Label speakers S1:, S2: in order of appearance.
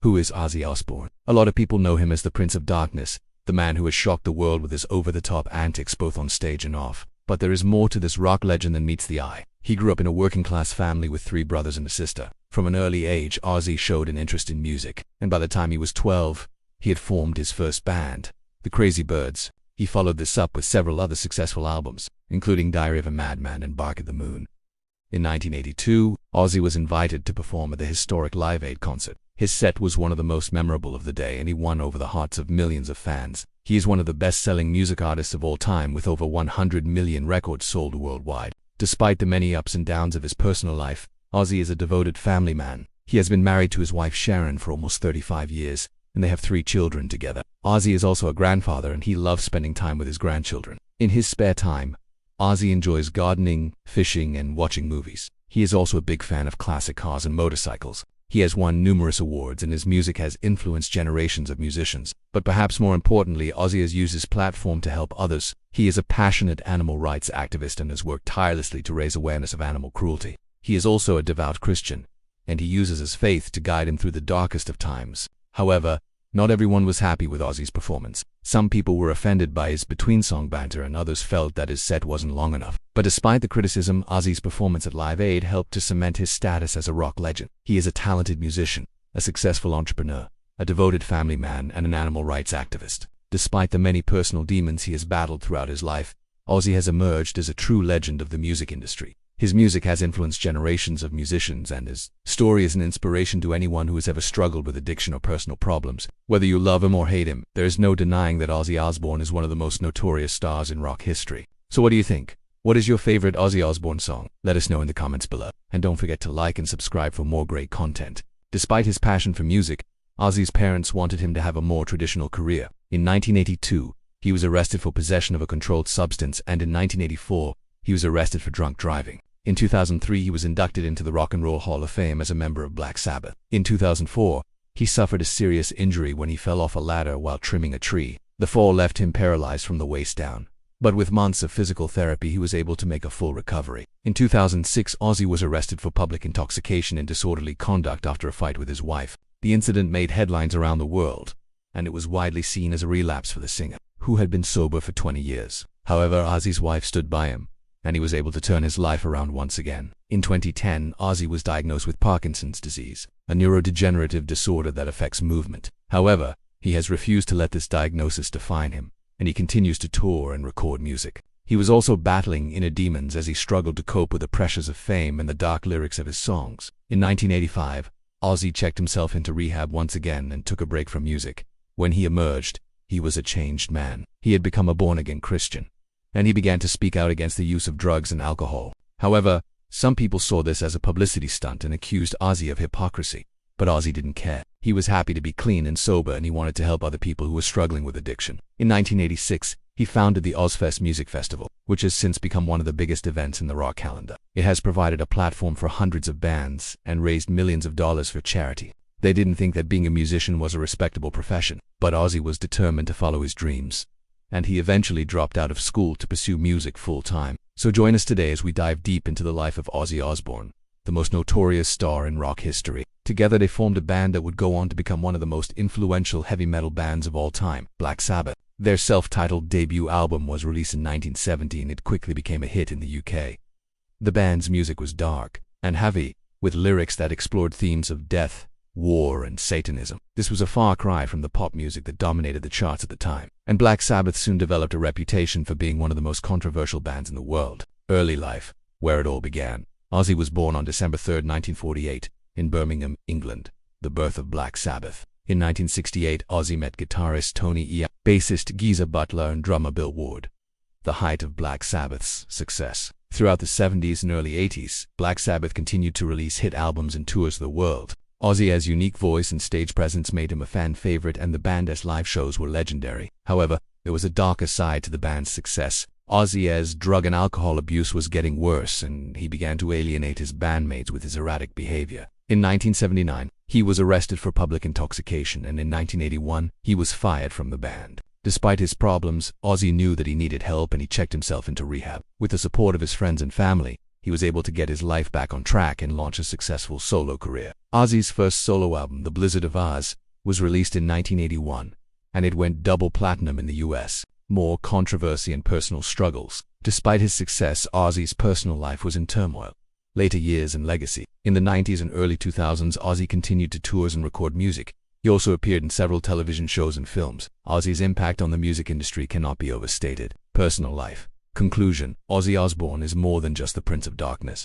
S1: Who is Ozzy Osbourne? A lot of people know him as the Prince of Darkness, the man who has shocked the world with his over-the-top antics both on stage and off. But there is more to this rock legend than meets the eye. He grew up in a working-class family with 3 brothers and a sister. From an early age, Ozzy showed an interest in music, and by the time he was 12, he had formed his first band, the Crazy Birds. He followed this up with several other successful albums, including Diary of a Madman and Bark at the Moon. In 1982, Ozzy was invited to perform at the historic Live Aid concert. His set was one of the most memorable of the day, and he won over the hearts of millions of fans. He is one of the best-selling music artists of all time, with over 100 million records sold worldwide. Despite the many ups and downs of his personal life, Ozzy is a devoted family man. He has been married to his wife Sharon for almost 35 years, and they have 3 children together. Ozzy is also a grandfather, and he loves spending time with his grandchildren. In his spare time, Ozzy enjoys gardening, fishing, and watching movies. He is also a big fan of classic cars and motorcycles. He has won numerous awards, and his music has influenced generations of musicians. But perhaps more importantly, Ozzy has used his platform to help others. He is a passionate animal rights activist and has worked tirelessly to raise awareness of animal cruelty. He is also a devout Christian, and he uses his faith to guide him through the darkest of times. However, not everyone was happy with Ozzy's performance. Some people were offended by his between-song banter, and others felt that his set wasn't long enough. But despite the criticism, Ozzy's performance at Live Aid helped to cement his status as a rock legend. He is a talented musician, a successful entrepreneur, a devoted family man, and an animal rights activist. Despite the many personal demons he has battled throughout his life, Ozzy has emerged as a true legend of the music industry. His music has influenced generations of musicians, and his story is an inspiration to anyone who has ever struggled with addiction or personal problems. Whether you love him or hate him, there is no denying that Ozzy Osbourne is one of the most notorious stars in rock history. So what do you think? What is your favorite Ozzy Osbourne song? Let us know in the comments below. And don't forget to like and subscribe for more great content. Despite his passion for music, Ozzy's parents wanted him to have a more traditional career. In 1982, he was arrested for possession of a controlled substance, and in 1984, he was arrested for drunk driving. In 2003, he was inducted into the Rock and Roll Hall of Fame as a member of Black Sabbath. In 2004, he suffered a serious injury when he fell off a ladder while trimming a tree. The fall left him paralyzed from the waist down. But with months of physical therapy, he was able to make a full recovery. In 2006, Ozzy was arrested for public intoxication and disorderly conduct after a fight with his wife. The incident made headlines around the world, and it was widely seen as a relapse for the singer, who had been sober for 20 years. However, Ozzy's wife stood by him, and he was able to turn his life around once again. In 2010, Ozzy was diagnosed with Parkinson's disease, a neurodegenerative disorder that affects movement. However, he has refused to let this diagnosis define him, and he continues to tour and record music. He was also battling inner demons as he struggled to cope with the pressures of fame and the dark lyrics of his songs. In 1985, Ozzy checked himself into rehab once again and took a break from music. When he emerged, he was a changed man. He had become a born-again Christian, and he began to speak out against the use of drugs and alcohol. However, some people saw this as a publicity stunt and accused Ozzy of hypocrisy. But Ozzy didn't care. He was happy to be clean and sober, and he wanted to help other people who were struggling with addiction. In 1986, he founded the Ozzfest Music Festival, which has since become one of the biggest events in the rock calendar. It has provided a platform for hundreds of bands and raised millions of dollars for charity. They didn't think that being a musician was a respectable profession, but Ozzy was determined to follow his dreams, and he eventually dropped out of school to pursue music full-time. So join us today as we dive deep into the life of Ozzy Osbourne, the most notorious star in rock history. Together they formed a band that would go on to become one of the most influential heavy metal bands of all time, Black Sabbath. Their self-titled debut album was released in 1970, and it quickly became a hit in the UK. The band's music was dark and heavy, with lyrics that explored themes of death, war, and Satanism. This was a far cry from the pop music that dominated the charts at the time, and Black Sabbath soon developed a reputation for being one of the most controversial bands in the world. Early life, where it all began. Ozzy was born on December 3, 1948, in Birmingham, England, the birth of Black Sabbath. In 1968, Ozzy met guitarist Tony Iommi, bassist Geezer Butler, and drummer Bill Ward, the height of Black Sabbath's success. Throughout the 70s and early 80s, Black Sabbath continued to release hit albums and tours the world. Ozzy's unique voice and stage presence made him a fan favorite, and the band's live shows were legendary. However, there was a darker side to the band's success. Ozzy's drug and alcohol abuse was getting worse, and he began to alienate his bandmates with his erratic behavior. In 1979, he was arrested for public intoxication, and in 1981, he was fired from the band. Despite his problems, Ozzy knew that he needed help, and he checked himself into rehab. With the support of his friends and family, he was able to get his life back on track and launch a successful solo career. Ozzy's first solo album, The Blizzard of Oz, was released in 1981, and it went double platinum in the US. More controversy and personal struggles. Despite his success, Ozzy's personal life was in turmoil. Later years and legacy. In the 90s and early 2000s, Ozzy continued to tour and record music. He also appeared in several television shows and films. Ozzy's impact on the music industry cannot be overstated. Personal life. Conclusion: Ozzy Osbourne is more than just the Prince of Darkness.